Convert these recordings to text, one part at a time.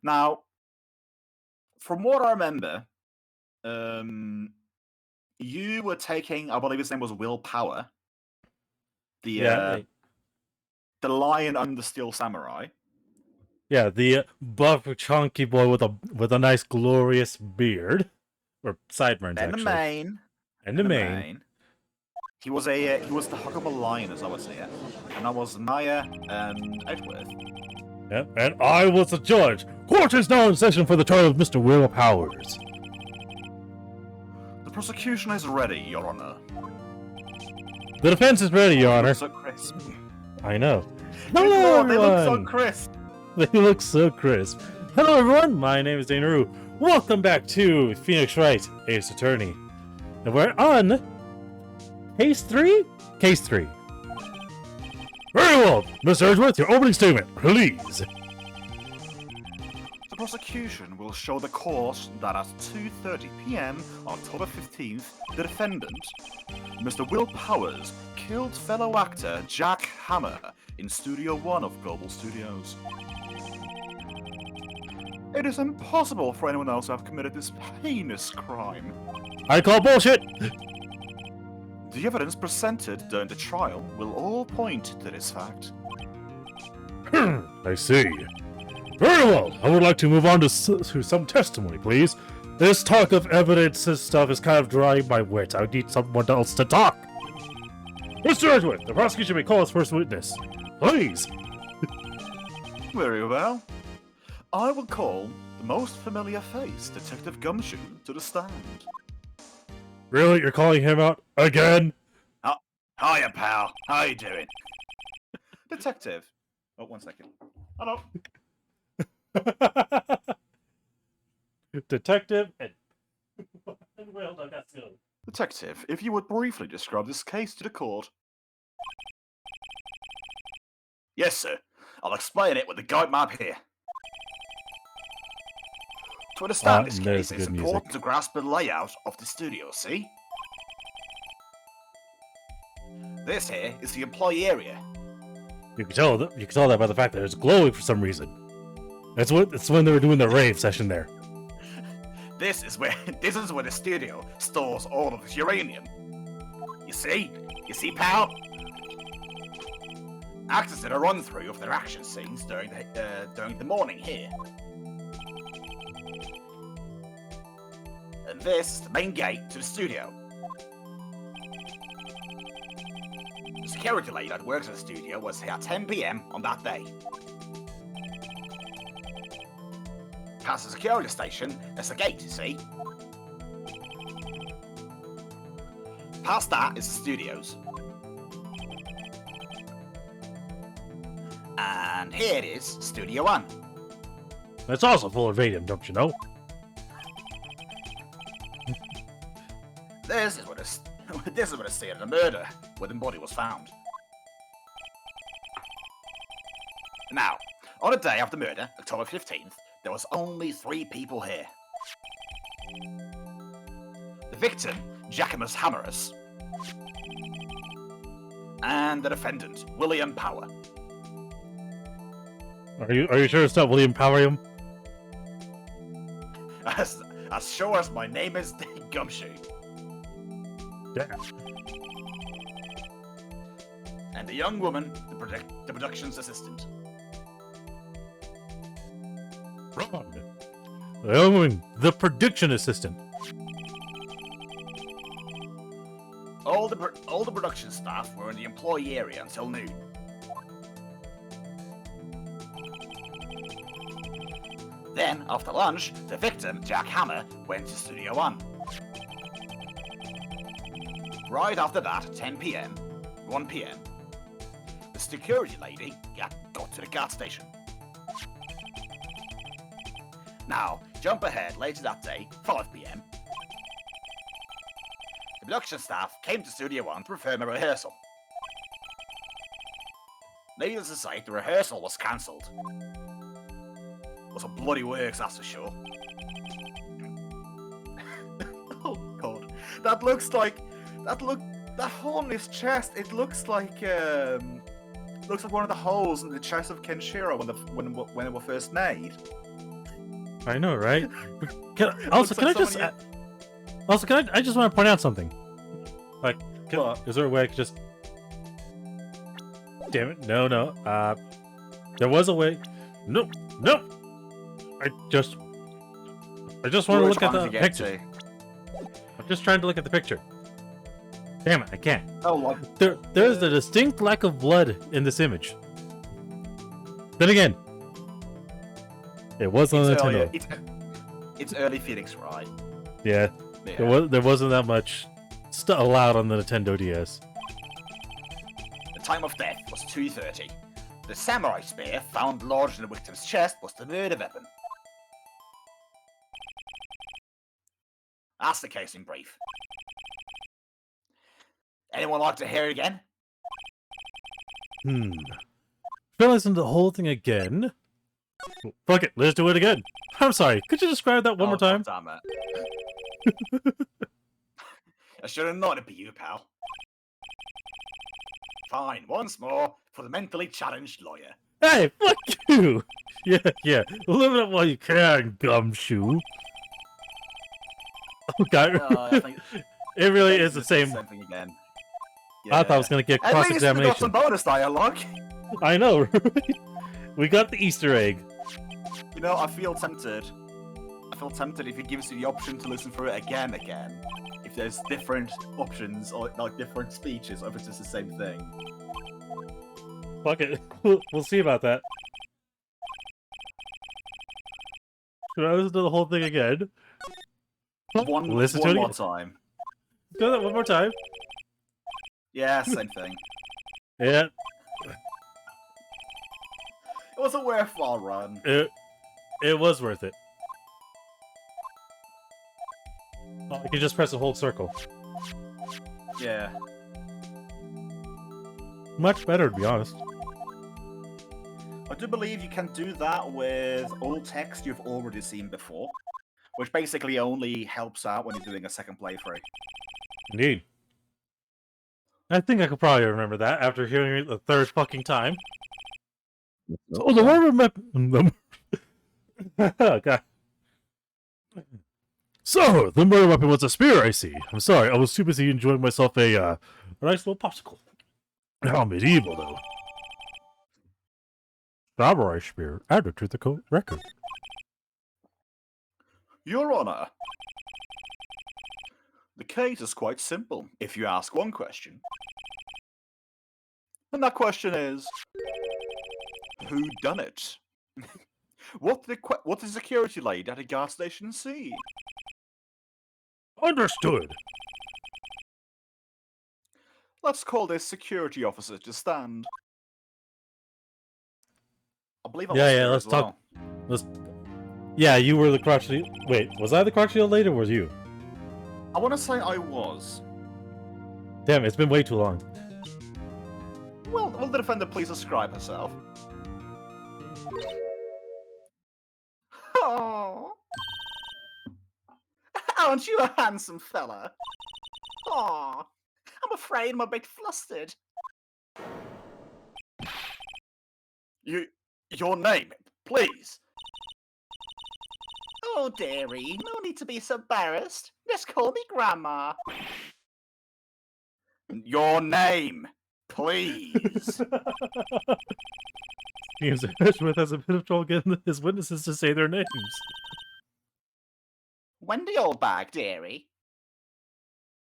Now, from what I remember, um, you were taking, I believe his name was Willpower, Yeah, the lion under Steel Samurai. yeah, the buff, chunky boy with a nice, glorious beard, or sideburns And actually, and the mane. He was the huggable lion, as I would say it, and I was Maya Outworth. Yep, and I was the judge. Court is now in session for the trial of Mr. Will Powers. The prosecution is ready, Your Honor. The defense is ready, Your Honor. So crisp. I know. Good Hello, Lord, everyone. they look so crisp. They look so crisp. Hello, everyone. My name is 𝓓𝓪𝓷𝓛𝓲𝓷𝓾. Welcome back to Phoenix Wright, Ace Attorney. And we're on Case 3? Case 3. Very well, Mr. Edgeworth, your opening statement, please. The prosecution will show the court that at 2:30 p.m. on October 15th, the defendant, Mr. Will Powers, killed fellow actor Jack Hammer in Studio 1 of Global Studios. It is impossible for anyone else to have committed this heinous crime. I call bullshit. The evidence presented during the trial will all point to this fact. I see. Very well, I would like to move on to some testimony, please. This talk of evidence and stuff is kind of drying my wit. I need someone else to talk. Mr. Edgeworth, the prosecution may call us first witness. Please. Very well. I will call the most familiar face, Detective 𝓮𝓵𝓷𝓾𝓲𝓵, to the stand. Really? You're calling him out again? Hiya, pal. How you doing? Detective. Oh, 1 second. Hello. Detective and... Detective, if you would briefly describe this case to the court. Yes, sir. I'll explain it with the guide map here. To understand this case, it's important to grasp the layout of the studio, see? This here is the employee area. You can tell that by the fact that it's glowing for some reason. It's when they were doing the rave session there. This is where the studio stores all of its uranium. You see, pal? Actors did a run through of their action scenes during the morning here. And this is the main gate to the studio. The security lady that works in the studio was here at 10 p.m. on that day. Past the security station, there's a gate, you see? Past that is the studios. And here it is, Studio 1. It's also full of radium, don't you know? This is where the scene of the murder, where the body was found. Now, on the day of the murder, October 15th, there was only 3 people here. The victim, Jacquemus Hammerus, and the defendant, William Power. Are you sure it's not William Powerium? As sure as my name is 𝓮𝓵𝓷𝓾𝓲𝓵. Damn. And the young woman, the production's assistant. Wrong. The young woman, the production assistant. All the production staff were in the employee area until noon. Then, after lunch, the victim, Jack Hammer, went to Studio 1. Right after that, at 10 p.m., 1 p.m., the security lady got to the gas station. Now, jump ahead later that day, 5 p.m. The production staff came to Studio 1 to perform a rehearsal. Needless to say, the rehearsal was cancelled. It was a bloody works, that's for sure. Oh god, that hole in his chest. It looks like one of the holes in the chest of Kenshiro when they were first made. I know, right? Can I just want to point out something? Like, is there a way I could just... Damn it, no. There was a way... No! I just want to look at the picture. I'm just trying to look at the picture. Damn it, I can't. Oh, what? There's a distinct lack of blood in this image. Then again, it was on Nintendo. It's early Phoenix, right? Yeah. There wasn't that much allowed on the Nintendo DS. The time of death was 2:30. The samurai spear found lodged in the victim's chest was the murder weapon. That's the case in brief. Anyone like to hear it again? Listen to the whole thing again. Fuck it, let's do it again. I'm sorry, could you describe that one more time? Damn it. I should have known it'd be you, pal. Fine, once more for the mentally challenged lawyer. Hey, fuck you! Yeah, live it up while you can, gumshoe. Okay, it really is the same. Thing again. Yeah. I thought I was gonna get cross-examination. At least we got some bonus dialogue. I know, right? We got the Easter egg. You know, I feel tempted if it gives you the option to listen through it again. If there's different options or like different speeches, or if it's just the same thing. Fuck it. We'll see about that. Should I listen to the whole thing again? One more time. Do that one more time. Yeah, same thing. Yeah. It was a worthwhile run. It was worth it. Oh, you can just press the whole circle. Yeah. Much better, to be honest. I do believe you can do that with all text you've already seen before, which basically only helps out when you're doing a second playthrough. Indeed. I think I could probably remember that after hearing it the third fucking time. Oh, the murder weapon. Oh, God. So, the murder weapon was a spear, I see. I'm sorry, I was too busy enjoying myself a nice little popsicle. How medieval, though. Samurai spear added to the court record. Your Honor, the case is quite simple if you ask one question. And that question is, who done it? What did the security lady at a gas station see? Understood. Let's call this security officer to stand. I believe I was there let's as talk. well. Yeah, you were the crotchety. Wait, was I the crotchety old lady or was you? I want to say I was. Damn, it's been way too long. Well, will the defender please describe herself? Oh, aren't you a handsome fella? Oh, I'm afraid I'm a bit flustered. Your name, please. Oh, dearie, no need to be so embarrassed. Just call me Grandma. Your name, please. Seems Smith has a bit of trouble getting his witnesses to say their names. Wendy old bag, dearie.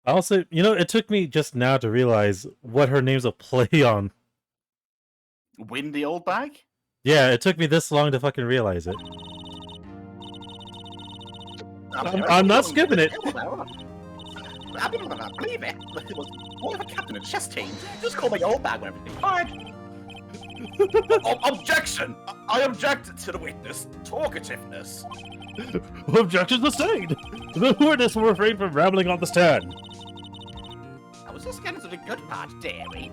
Also, you know, it took me just now to realize what her name's a play on. Windy old bag? Yeah, it took me this long to fucking realize it. I'm not skipping it. I believe it. It was all of a captain and chess team. Just call me old bag when everything's fine. Objection! I object to the witness' talkativeness. Objection sustained. The witness will refrain from rambling on the stand. I was just getting to the good part, dearie.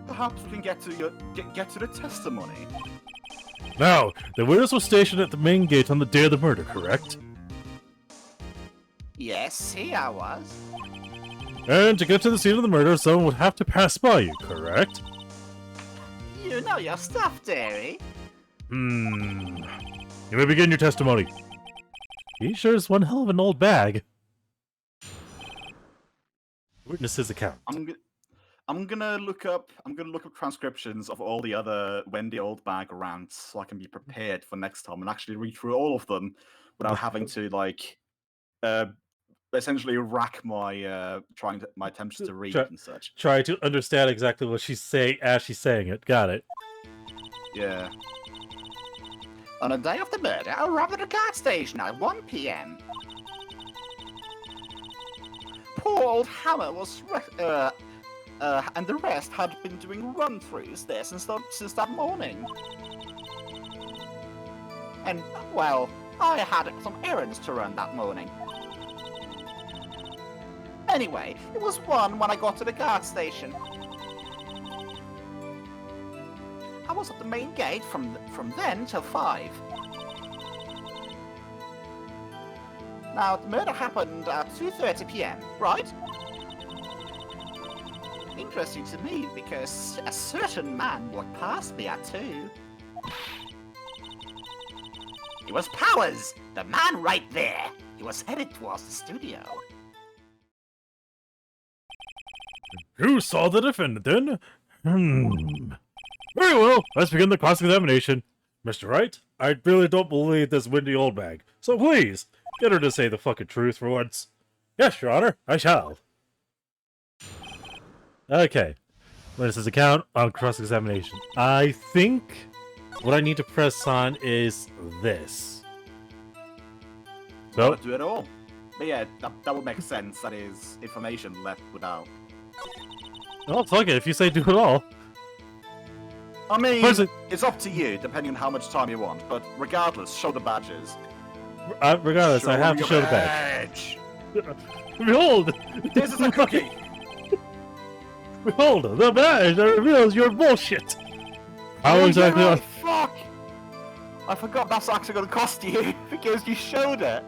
Perhaps we can get to the testimony. Now, the witness was stationed at the main gate on the day of the murder, correct? Yes, here I was. And to get to the scene of the murder, someone would have to pass by you, You know your stuff, dearie. You may begin your testimony. He sure is one hell of an old bag. Witness's account. I'm gonna look up transcriptions of all the other Wendy Oldbag rants so I can be prepared for next time and actually read through all of them without having to like essentially rack my my attempts to read and such. Try to understand exactly what she's saying as she's saying it. Got it. Yeah. On a day of the murder, I arrived at a gas station at 1 p.m. Poor old Hammer was and the rest had been doing run-throughs there since that morning. And, well, I had some errands to run that morning. Anyway, it was 1 when I got to the gas station. I was at the main gate from then till 5. Now, the murder happened at 2:30 p.m., right? Interesting to me because a certain man walked past me at 2. It was Powers, the man right there. He was headed towards the studio. Who saw the defendant then? Very well, let's begin the cross-examination. Mr. Wright, I really don't believe this Wendy Oldbag, so please, get her to say the fucking truth for once. Yes, Your Honor, I shall. Okay, witness's account on cross-examination. I think what I need to press on is this. So, Not do it all. But yeah, that would make sense. That is information left without. oh, fuck it, if you say do it all. I mean, it's up to you, depending on how much time you want. But regardless, show the badges. Regardless, Show I have to your show the badge. badge. Behold! This is a cookie! Behold, the badge that reveals your bullshit! How Oh, exactly... yeah, fuck! I forgot that's actually going to cost you, because you showed it.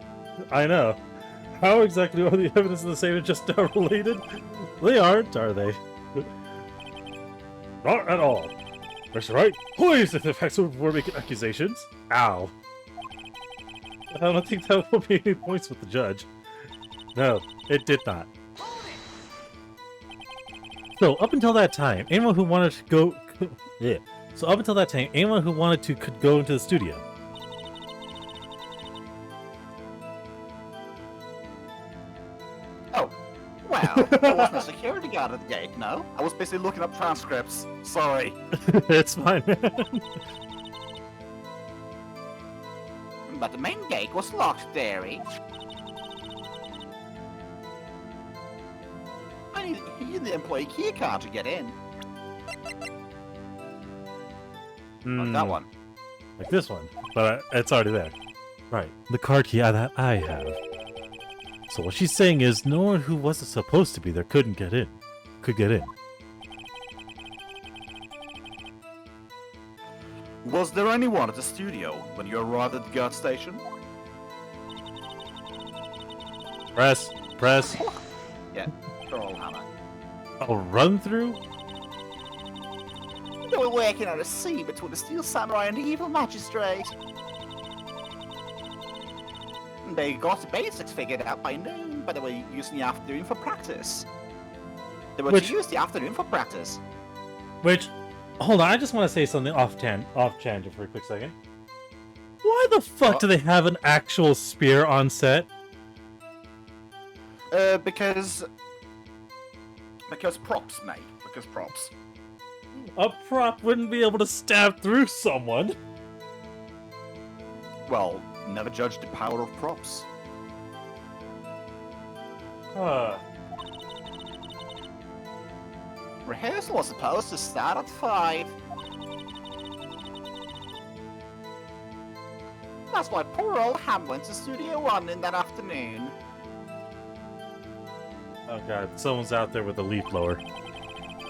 I know. How exactly are the evidence of the statement just now related? They aren't, are they? Not at all. Mr. Wright, please, if the facts before making accusations. Ow. I don't think that will be any points with the judge. No, it did not. So, up until that time, anyone who wanted to go... yeah. So, up until that time, anyone who wanted to could go into the studio. Oh, well, there wasn't a security guard at the gate, no? I was busy looking up transcripts. Sorry. It's fine, man. But the main gate was locked, Derry. I need the employee key card to get in. Like that one. Like this one, but it's already there. Right, the card key that I have. So what she's saying is no one who wasn't supposed to be there could get in. Was there anyone at the studio when you arrived at the guard station? Press. Yeah, Troll Hammer. A run through? They were working on a scene between the Steel Samurai and the Evil Magistrate. They got the basics figured out by noon, but they were using the afternoon for practice. They were to use the afternoon for practice. Which, hold on, I just want to say something off tangent for a quick second. Why the fuck do they have an actual spear on set? Because props, mate. Because props. A prop wouldn't be able to stab through someone. Well, never judge the power of props. Rehearsal was supposed to start at 5. That's why poor old Ham went to Studio 1 in that afternoon. Oh god, someone's out there with a leaf blower.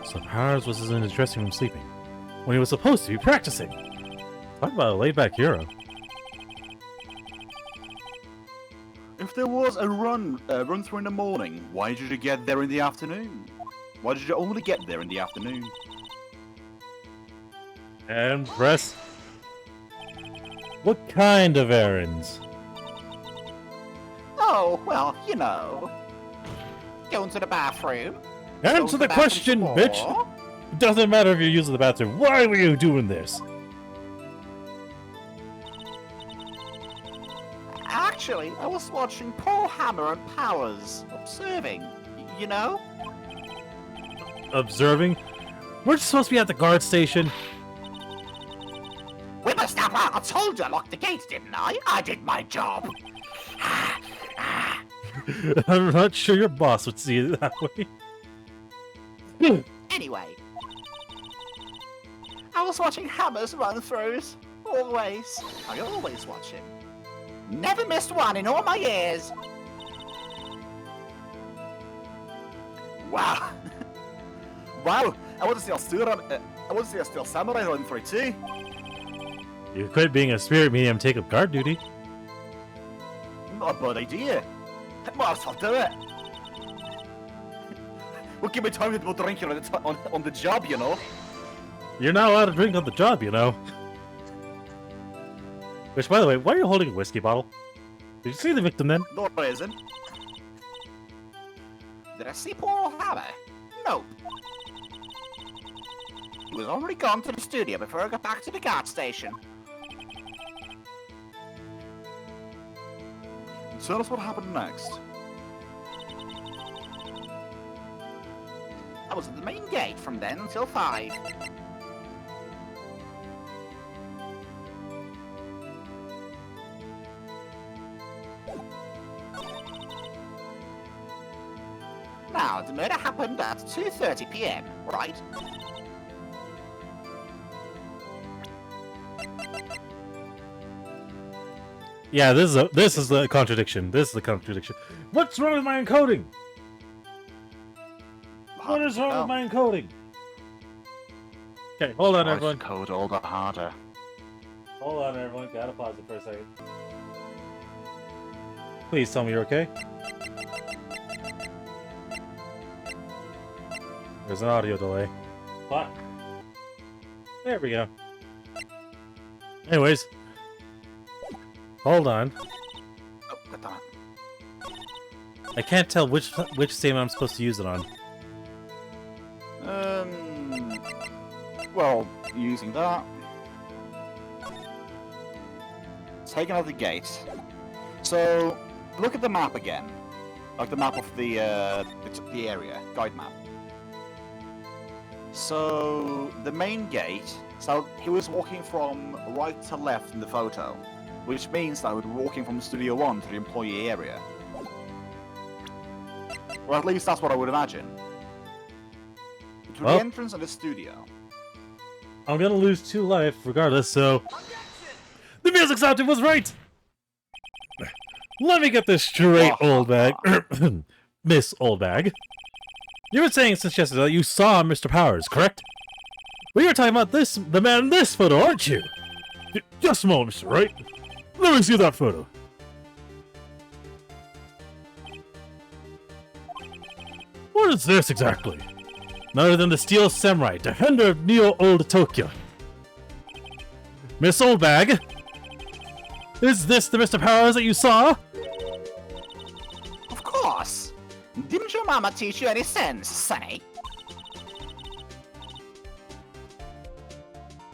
So Powers was in his dressing room sleeping, when he was supposed to be practicing. Talk about a laid-back hero. If there was a run through in the morning, why did you get there in the afternoon? Why did you only get there in the afternoon? And press. What kind of errands? Oh, well, you know. Going to the bathroom. Answer the question, bitch! It doesn't matter if you're using the bathroom. Why were you doing this? Actually, I was watching Paul Hammer and Powers, observing, you know? Observing? We're supposed to be at the guard station. Whippersnapper, I told you I locked the gates, didn't I? I did my job. I'm not sure your boss would see it that way. Anyway, I was watching Hammer's run-throughs. Always. I always watch him. Never missed one in all my years. Wow. Wow, I want to see a Steel Samurai run through too. You quit being a spirit medium, take up guard duty. Not a bad idea. Might as well do it. Well, give me time to go drinking on the job, you know. You're not allowed to drink on the job, you know. Which, by the way, why are you holding a whiskey bottle? Did you see the victim then? No reason. Did I see Paul Hammer? Nope. He was already gone to the studio before I got back to the guard station. Tell us what happened next. I was at the main gate from then until 5. Now, the murder happened at 2:30 p.m., right? Yeah, this is the contradiction. This is the contradiction. What's wrong with my encoding? What is wrong with my encoding? Okay, hold on, everyone. Code all the harder. Hold on, everyone. Gotta pause it for a second. Please tell me you're okay. There's an audio delay. What? There we go. Anyways. Hold on. Oh, God damn it. I can't tell which statement I'm supposed to use it on. Well, using that. Taking out the gate. So, look at the map again. Like the map of the area, guide map. So, the main gate, so he was walking from right to left in the photo, which means that he was walking from Studio 1 to the employee area. Or at least that's what I would imagine. Between the entrance and the studio. I'm gonna lose 2 life regardless, so... The music soundtrack was right! Let me get this straight, old bag. Miss Old Bag. You were saying since yesterday that you saw Mr. Powers, correct? Well, you're talking about the man in this photo, aren't you? Just a moment, Mr. Wright. Let me see that photo. What is this exactly? None other than the Steel Samurai, defender of 𝓮𝓼 Tokyo. Miss Old Bag, is this the Mr. Powers that you saw? Of course! Didn't your mama teach you any sense, Sonny?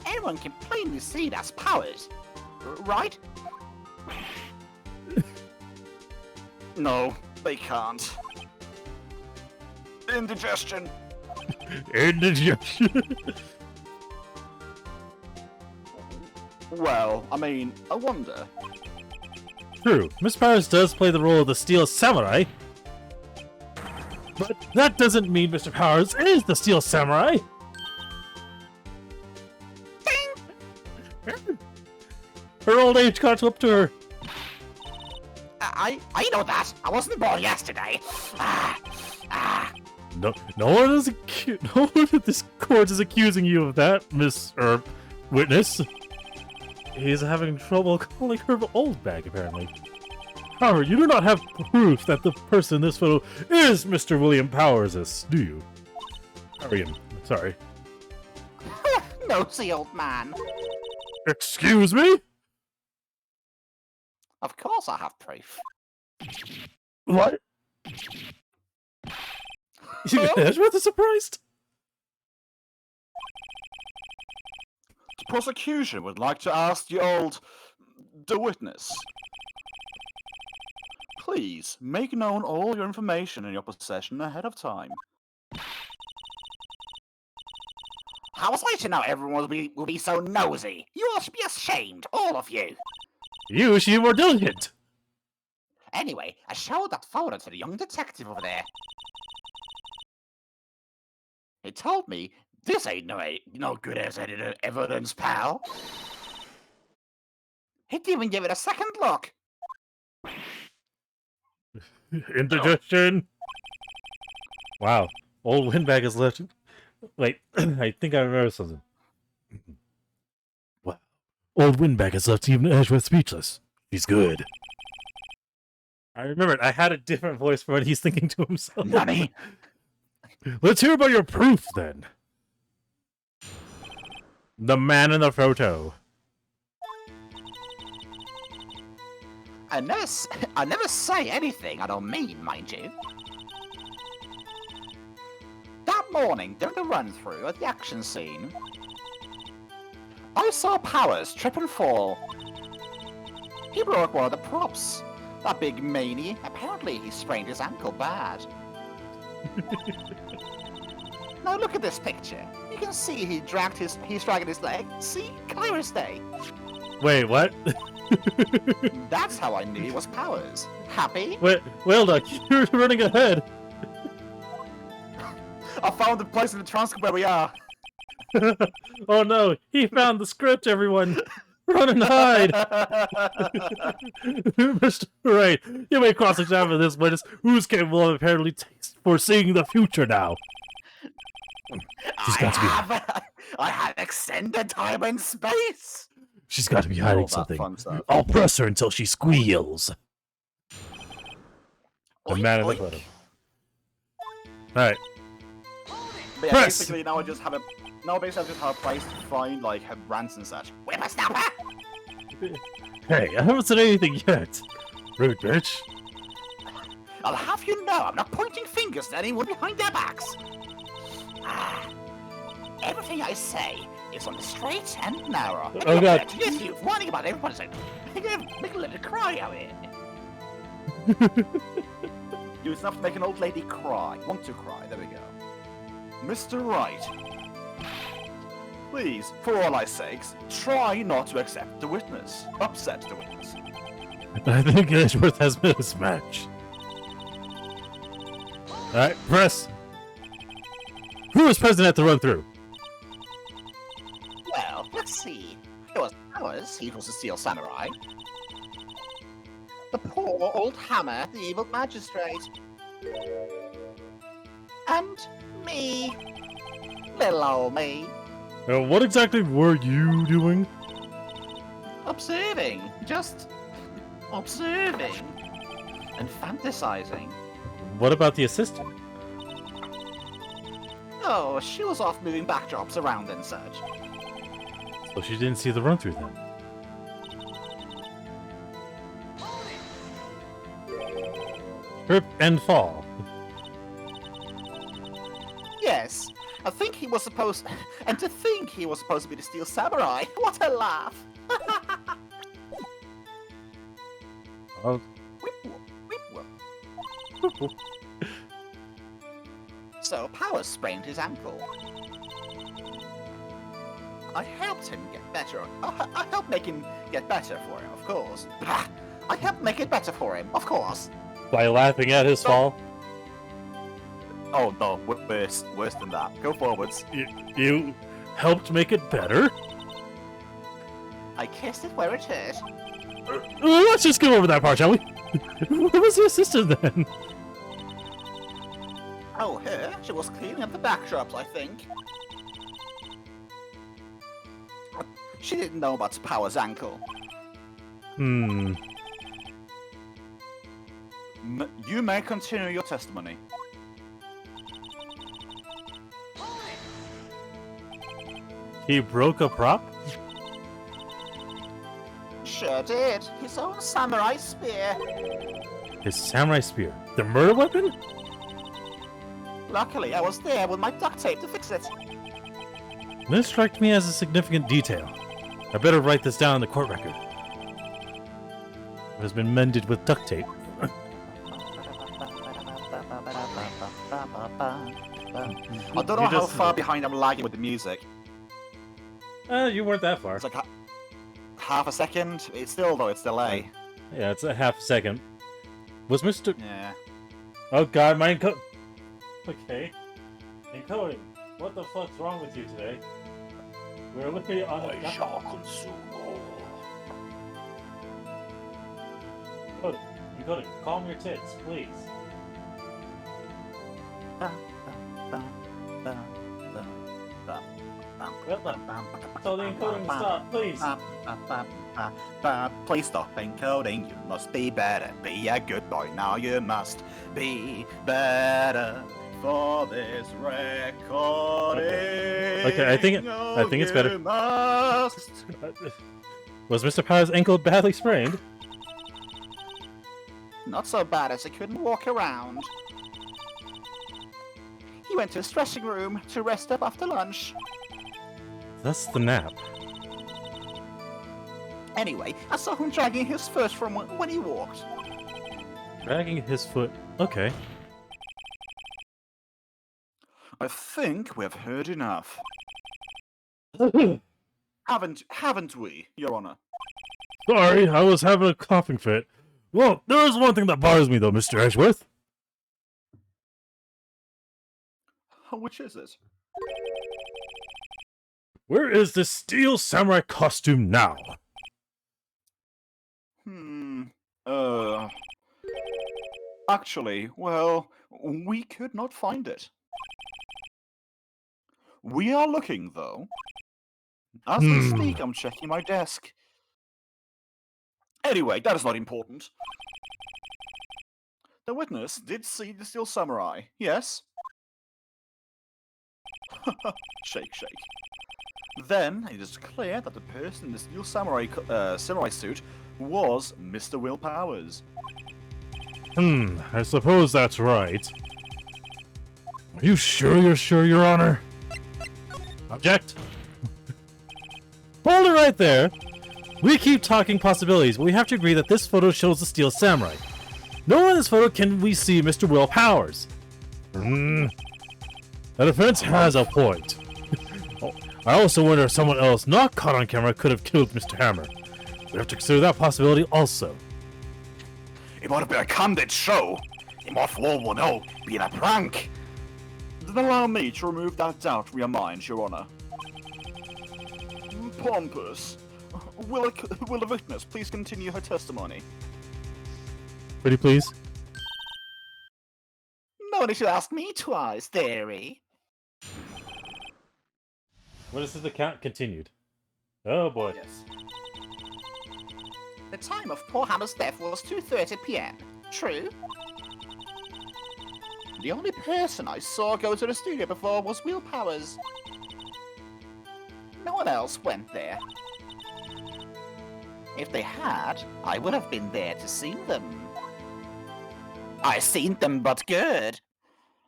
Anyone can plainly see that's Powers, right? No, they can't. Indigestion. Indigestion. Well, I mean, I wonder. True, Miss Powers does play the role of the Steel Samurai. But that doesn't mean Mr. Powers is the Steel Samurai! Her old age caught up to her. I know that. I wasn't born yesterday. No one is no one at this court is accusing you of that, Miss Witness. He's having trouble calling her old bag, apparently. However, you do not have proof that the person in this photo is Mr. William Powers, do you? Sorry. Nosy old man. Excuse me? Of course I have proof. What? Edgeworth is surprised? The prosecution would like to ask the witness. Please, make known all your information in your possession ahead of time. How was I to know everyone will be so nosy? You all should be ashamed, all of you. You should be more diligent. Anyway, I showed that photo to the young detective over there. He told me this ain't no good as evidence, pal. He didn't even give it a second look. Indigestion. Wow. Old windbag is left. Wait, I think I remember something. Wow. Old windbag has left even Edgeworth speechless. He's good. I remembered. I had a different voice for what he's thinking to himself. Nani? Let's hear about your proof, then. The man in the photo. I never say anything I don't mean, mind you. That morning, during the run-through at the action scene, I saw Powers trip and fall. He broke one of the props. That big manie. Apparently he sprained his ankle bad. Now look at this picture. You can see he's dragging his leg. See? Clear as day. Wait, what? That's how I knew he was Powers. Happy? Wait, Duck, you're running ahead. I found the place in the transcript where we are. Oh no, he found the script, everyone. Run and hide. Mr. Wright, you may cross-examine this witness who's capable of apparently foreseeing the future now. She's got to be. I have extended time and space. She's got to be hiding All that something. fun stuff. I'll press her until she squeals. The man in the photo. Alright. But yeah, Press! basically now I just have a place to find like her rants and such. Whippersnapper! Hey, I haven't said anything yet. Rude bitch. I'll have you know I'm not pointing fingers at anyone behind their backs. Everything I say is on the straight and narrow. Oh god. Yes, you whining about everyone saying, make a little cry out here. Do enough to make an old lady cry. Want to cry, there we go. Mr. Wright. Please, for all our sakes, try not to accept the witness. Upset the witness. I think Edgeworth has made his match. Alright, press. Who was present at the run-through? Well, let's see. It was Powers, he was the steel samurai. The poor old hammer, the evil magistrate. And me. Little old me. What exactly were you doing? Observing. Just observing. And fantasizing. What about the assistant? Oh, she was off moving backdrops around and such. So she didn't see the run-through then. Trip and fall. Yes, I think he was supposed... And to think he was supposed to be the steel samurai. What a laugh. Oh. So Powers sprained his ankle. I helped him get better. I helped make him get better for him, of course. I helped make it better for him, of course. By laughing at his fall? Oh no, worse than that. Go forwards. You helped make it better? I kissed it where it hurt. Let's just go over that part, shall we? Where was the assistant then? Oh, her? She was cleaning up the backdrops, I think. She didn't know about Powers' ankle. Hmm. You may continue your testimony. He broke a prop? Sure, sure did. His own samurai spear. His samurai spear. The murder weapon? Luckily, I was there with my duct tape to fix it. This struck me as a significant detail. I better write this down in the court record. It has been mended with duct tape. I don't know how far behind I'm lagging with the music. You weren't that far. It's like half a second. It's still, though, it's delay. Yeah, it's a half a second. Was Mr. Yeah. Oh god, my encode. Okay. Encoding. What the fuck's wrong with you today? We're looking on a... Encoding. Calm your tits, please. Tell the encoding to stop, please. Please stop encoding. You must be better. Be a good boy. Now you must be better for this recording. Okay, I think it's better. Was Mr. Powers' ankle badly sprained? Not so bad as he couldn't walk around. He went to his dressing room to rest up after lunch. That's the nap. Anyway, I saw him dragging his foot from when he walked. Dragging his foot. Okay. I think we have heard enough. Haven't we, Your Honor? Sorry, I was having a coughing fit. Well, there is one thing that bothers me though, Mr. Ashworth. Which is it? Where is this steel samurai costume now? Actually, well, we could not find it. We are looking, though. As we speak, I'm checking my desk. Anyway, that is not important. The witness did see the steel samurai, yes? Shake, shake. Then, it is clear that the person in the steel samurai suit was Mr. Will Powers. I suppose that's right. Are you sure, Your Honor? Object? Hold it right there. We keep talking possibilities, but we have to agree that this photo shows the steel samurai. Nowhere in this photo can we see Mr. Will Powers. The defense has a point. I also wonder if someone else not caught on camera could have killed Mr. Hammer. We have to consider that possibility also. It might have been a candid show. It might for all we know be a prank. Then allow me to remove that doubt from your mind, Your Honor. Pompous. Will the witness please continue her testimony? Pretty please? Nobody should ask me twice, dearie. What is the count continued? Oh boy. Yes. The time of poor Hammer's death was 2:30 p.m. True? The only person I saw go to the studio before was Will Powers. No one else went there. If they had, I would have been there to see them. I seen them, but good.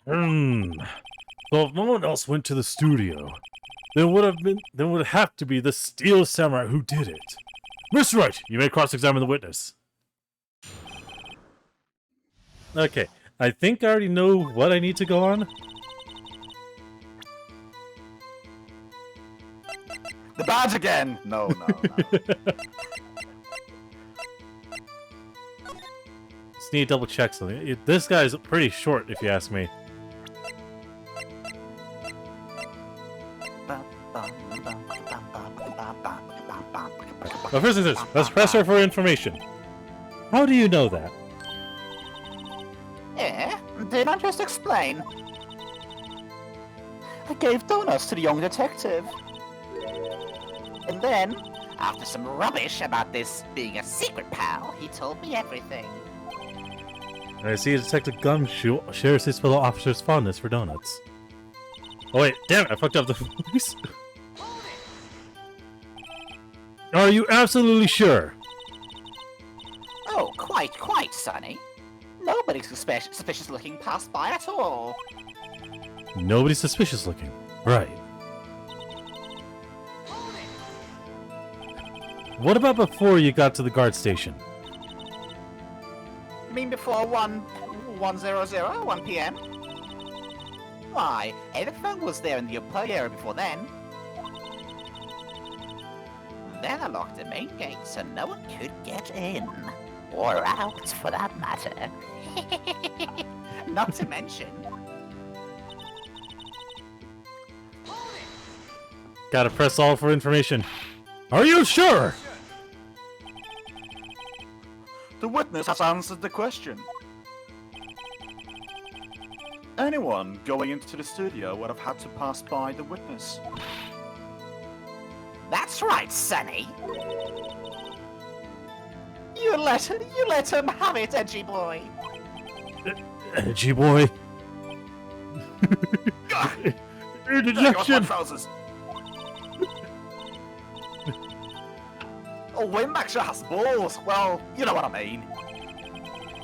So if no one else went to the studio, then would have to be the steel samurai who did it. Mr. Wright, you may cross-examine the witness. Okay, I think I already know what I need to go on. The badge again! No. Just need to double check something. This guy's pretty short, if you ask me. But first things first, let's press her for information. How do you know that? Did I just explain? I gave donuts to the young detective. And then, after some rubbish about this being a secret pal, he told me everything. I see Detective 𝓮𝓼 shares his fellow officer's fondness for donuts. Oh wait, damn it, I fucked up the voice. Are you absolutely sure? Oh, quite, Sonny. Nobody suspicious looking passed by at all. Nobody suspicious looking. Right. What about before you got to the guard station? You mean before 1 p.m.? Why, everything was there in the upper area before then. Then I locked the main gate so no one could get in. Or out, for that matter. Not to mention... Gotta press all for information. Are you sure? The witness has answered the question. Anyone going into the studio would have had to pass by the witness. That's right, Sonny. You let him have it, edgy boy. Edgy boy. Interjection. Oh, Windback sure has balls. Well, you know what I mean.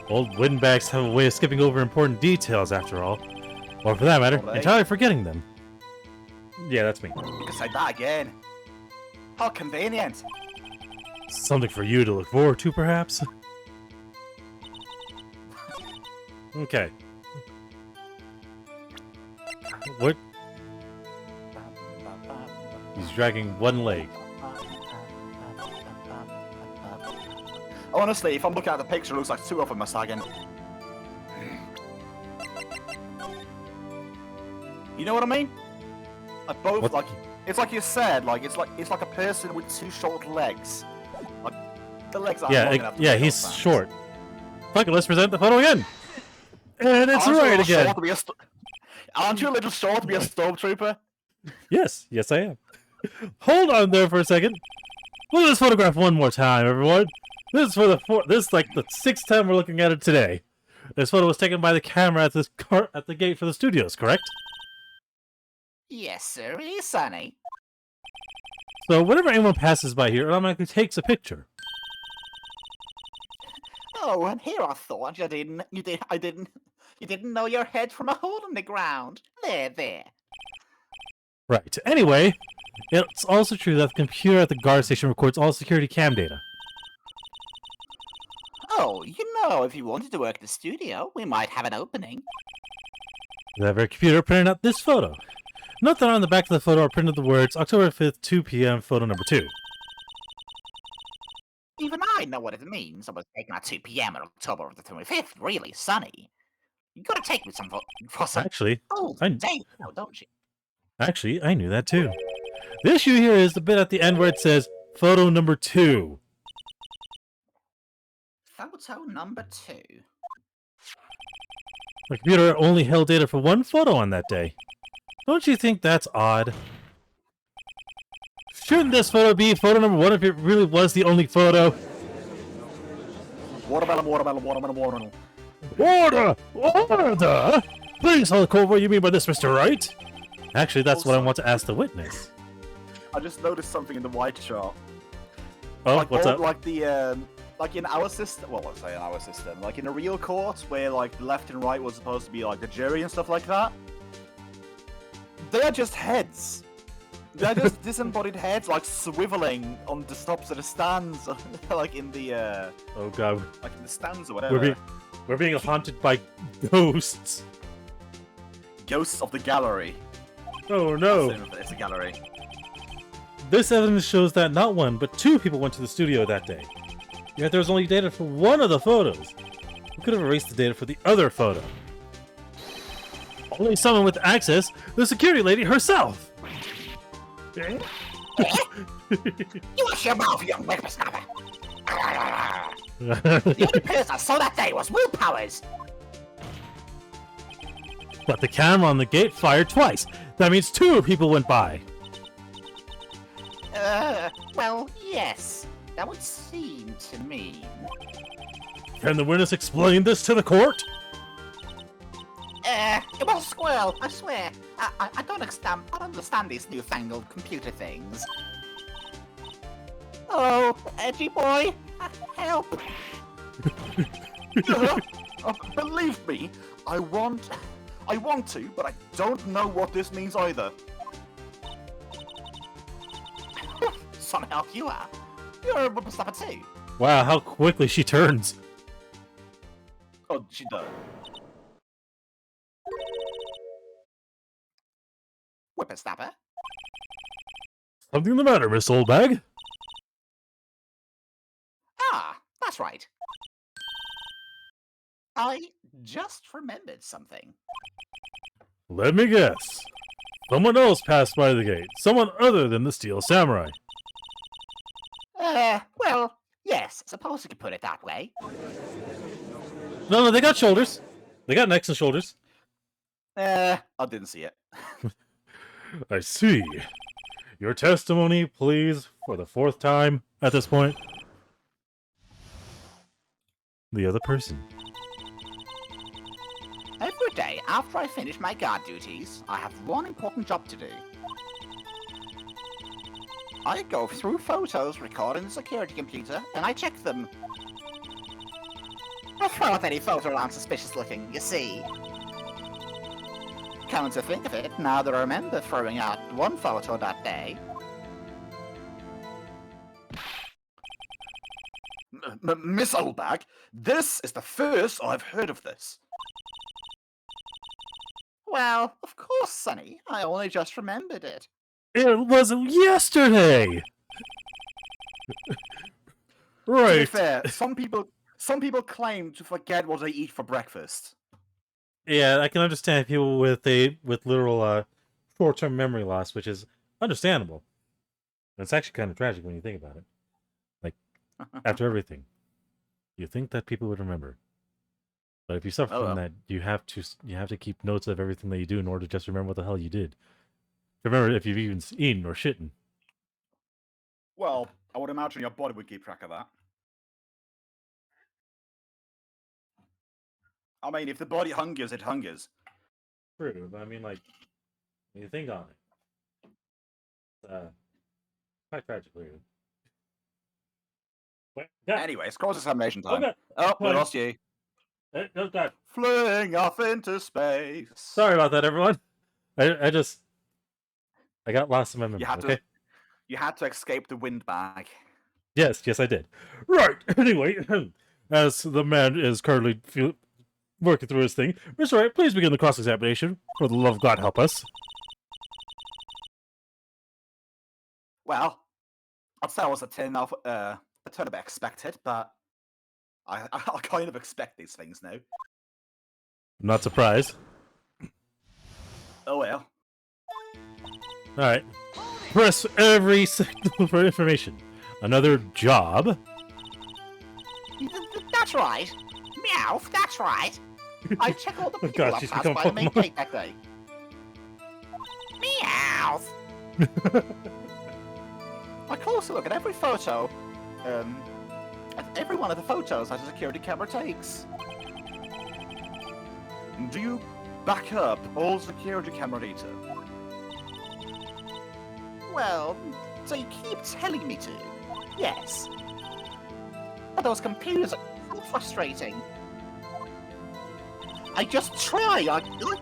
Old windbacks have a way of skipping over important details, after all. Or for that matter, entirely forgetting them. Yeah, that's me. You can say that again. How convenient. Something for you to look forward to, perhaps? Okay. What? He's dragging one leg. Honestly, if I'm looking at the picture, it looks like two of them are sagging. You know what I mean? Like both, what? Like it's like you said, like it's like a person with two short legs. Like the legs aren't long enough to yeah, make he's those sounds. short. Fuck it, let's present the photo again. And it's Aren't you a right little again. short to be Aren't you a little short to be a stormtrooper? Yes, yes I am. Hold on there for a second. Look at this photograph one more time, everyone. This is for this is like the 6th time we're looking at it today. This photo was taken by the camera at the gate for the studios, correct? Yes, sir, Sonny. So whenever anyone passes by here, it automatically takes a picture. Oh, and here I thought you didn't know your head from a hole in the ground. There. Right. Anyway, it's also true that the computer at the guard station records all security cam data. Oh, if you wanted to work at the studio, we might have an opening. That very computer printed out this photo. Note that on the back of the photo are printed the words October 5th, 2 p.m., photo number 2. Even I know what it means. I was taken at 2 p.m. on October the 25th. Really, Sonny. You gotta take me for some... Actually, day now, don't you? Actually, I knew that too. The issue here is the bit at the end where it says photo number 2. Photo number 2. The computer only held data for one photo on that day. Don't you think that's odd? Shouldn't this photo be photo number 1 if it really was the only photo? Watermelon. Order! Please hold court, what do you mean by this, Mr. Wright? Actually, that's what I want to ask the witness. I just noticed something in the white chart. Oh, Like what's up? Like the like in our system. Well, let's say in our system. Like in a real court, where like left and right was supposed to be like the jury and stuff like that. They are just heads. They're just disembodied heads, like swiveling on the stops of the stands, like in the Oh god, like in the stands or whatever. we're being haunted by ghosts. Ghosts of the gallery. Oh no! It's a gallery. This evidence shows that not one, but 2 people went to the studio that day. Yet there was only data for one of the photos. We could have erased the data for the other photo. Only someone with access, the security lady herself! You watch your mouth, young whippersnapper! The only person I saw that day was Will Powers! But the camera on the gate fired twice. That means 2 people went by. Well, yes. That would seem to me. Can the witness explain this to the court? Well, Squirrel, I swear, I don't understand these newfangled computer things. Oh, edgy boy, help! Believe me, I want to, but I don't know what this means either. Somehow you are. You're a whippersnapper too. Wow, how quickly she turns. Oh, she does. Whippersnapper? Something the matter, Miss Oldbag? Ah, that's right. I just remembered something. Let me guess. Someone else passed by the gate. Someone other than the Steel Samurai. Well, yes, suppose you could put it that way. No, they got shoulders. They got necks and shoulders. I didn't see it. I see. Your testimony, please, for the 4th time at this point. The other person. Every day after I finish my guard duties, I have one important job to do. I go through photos recorded in the security computer, and I check them. I throw out any photo around suspicious looking, you see. Come to think of it, now that I remember throwing out one photo that day. Miss Oldbag, this is the first I've heard of this. Well, of course, Sonny. I only just remembered it. It was yesterday! To be Right. fair, some people claim to forget what they eat for breakfast. Yeah, I can understand people with literal short-term memory loss, which is understandable. It's actually kind of tragic when you think about it. Like, after everything, you think that people would remember. But if you suffer from that, you have to keep notes of everything that you do in order to just remember what the hell you did. Remember if you've even eaten or shitten. Well, I would imagine your body would keep track of that. I mean, if the body hungers, it hungers. True, but I mean, like, when you think on it, quite tragic, really. Anyways, cross-examination time. Okay. Oh, we Fine. lost you. No, God. Fling off into space. Sorry about that, everyone. I got lost in my memory. You had to escape the windbag. Yes, I did. Right. Anyway, as the man is currently working through his thing, Mr. Wright, please begin the cross-examination. For the love of God, help us. Well, I'd say I was a turn a bit expected, but I kind of expect these things now. I'm not surprised. Oh well. Alright. Press every signal for information. Another job? That's right. Meowth, that's right. I check all the people God, I she's passed become by the main Pokemon. gate that day. Meowth! I closely look at every photo, at every one of the photos that a security camera takes. Do you back up all security camera data? Well, so you keep telling me to. Yes. But those computers are so frustrating. I just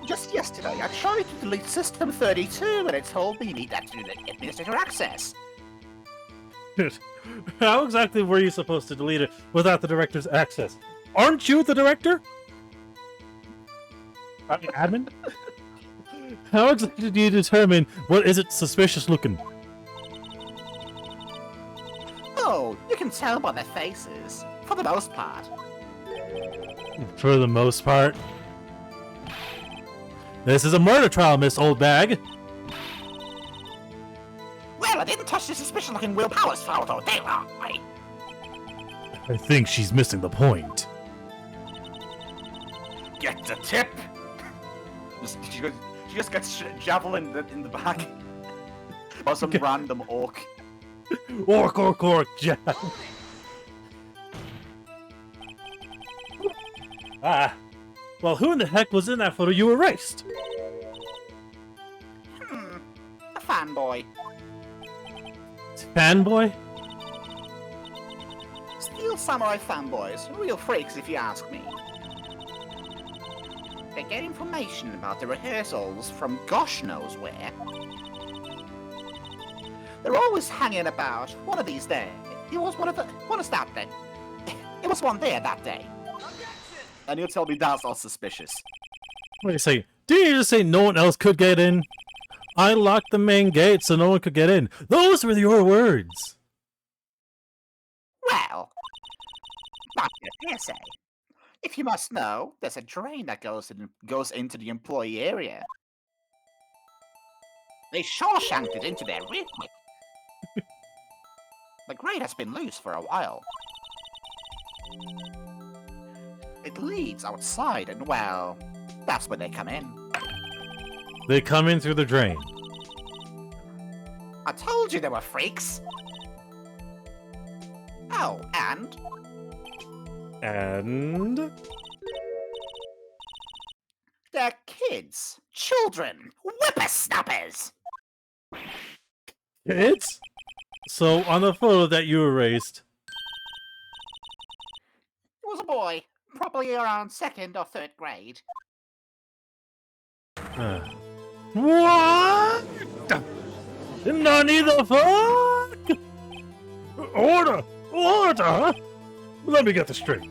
just yesterday, I tried to delete System 32 and it told me you need that to administrator access. How exactly were you supposed to delete it without the director's access? Aren't you the director? I mean, admin? How exactly do you determine what is it suspicious looking? Oh, you can tell by their faces, for the most part. For the most part. This is a murder trial, Miss Oldbag. Well, I didn't touch the suspicious-looking Will Powers photo, did I? I think she's missing the point. Get the tip. She just gets javelin in the back by some random orc. Orc, jab. Well, who in the heck was in that photo you erased? A fanboy. Fanboy? Steel real samurai fanboys, real freaks if you ask me. They get information about the rehearsals from gosh knows where. They're always hanging about. One of these days. It was one is that day? It was one there that day. And you'll tell me that's not suspicious. What do you say? Didn't you just say no one else could get in? I locked the main gate so no one could get in. Those were your words. Well, not your hearsay. If you must know, there's a drain that goes into the employee area. They Shawshanked it into there real quick. The grate has been loose for a while. It leads outside, and well, that's where they come in. They come in through the drain. I told you they were freaks. Oh, and And... they're kids, children, whippersnappers. Kids? So, on the photo that you erased... It was a boy, probably around 2nd or 3rd grade. What? Nani the fuck? Order! Order! Let me get this straight.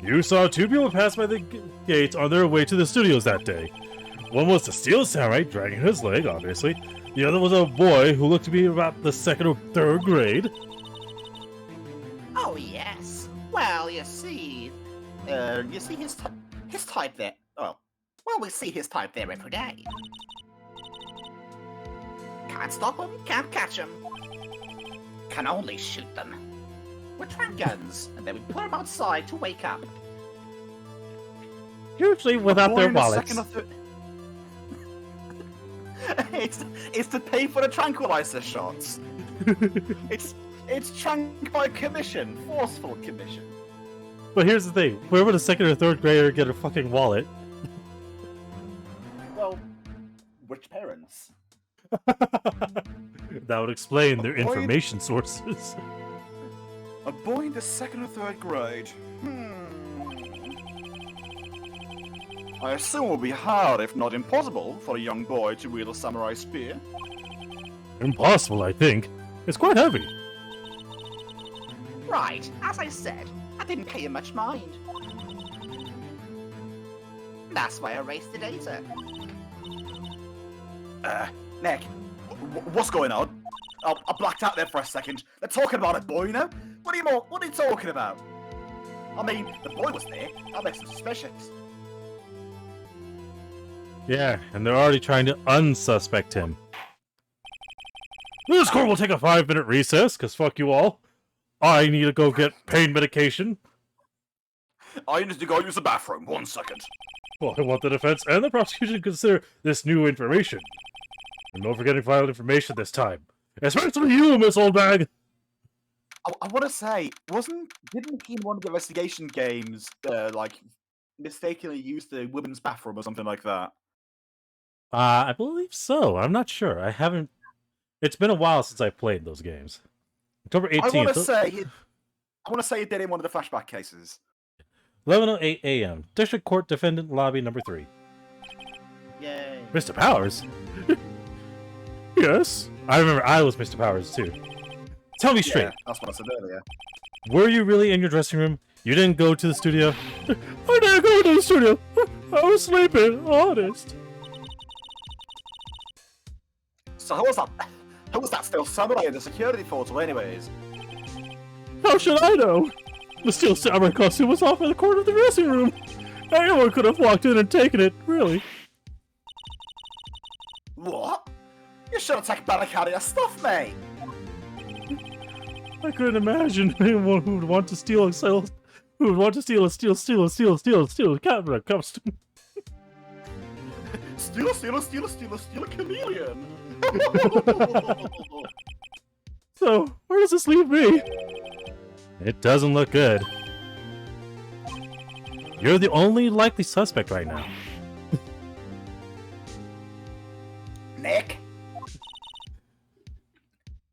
You saw two people pass by the gate on their way to the studios that day. One was the steel samurai dragging his leg, obviously. The other was a boy who looked to be about the 2nd or 3rd grade. Oh yes. Well, you see his type there. Oh, well, we see his type there every day. Can't stop him, can't catch him. Can only shoot them. With trank guns, and then we put them outside to wake up. Usually without Boy their in the wallets. second or third- it's to pay for the tranquilizer shots. it's trank by commission, forceful commission. But here's the thing. Where would a 2nd or 3rd grader get a fucking wallet? Well, which parents? That would explain their information sources. A boy in the 2nd or 3rd grade. I assume it will be hard, if not impossible, for a young boy to wield a samurai spear. Impossible, I think. It's quite heavy. Right, as I said, I didn't pay him much mind. That's why I erased the data. Nick, what's going on? I blacked out there for a second. They're talking about a boy, you know? What are you talking about? I mean, the boy was there. That makes him suspicious. Yeah, and they're already trying to unsuspect him. This court will take a 5-minute recess, because fuck you all. I need to go get pain medication. I need to go use the bathroom. 1 second. Well, I want the defense and the prosecution to consider this new information. And no forgetting vital information this time. Especially you, Miss Oldbag! I want to say, didn't he in one of the investigation games, mistakenly use the women's bathroom or something like that? I believe so. I'm not sure. I haven't... It's been a while since I played those games. October 18th. I want to say he did in one of the flashback cases. 11:08 a.m. District Court Defendant Lobby Number 3. Yay. Mr. Powers? Yes. I remember I was Mr. Powers, too. Tell me straight. Yeah, that's what I said earlier. Were you really in your dressing room? You didn't go to the studio? I didn't go to the studio. I was sleeping, honest. So how was that still samurai in the security photo anyways? How should I know? The steel samurai costume was off in the corner of the dressing room. Anyone could have walked in and taken it, really. What? You should have taken better care of your stuff, mate! I couldn't imagine anyone who would want to steal a steel camera costume. Steal a chameleon! So, where does this leave me? It doesn't look good. You're the only likely suspect right now. Nick?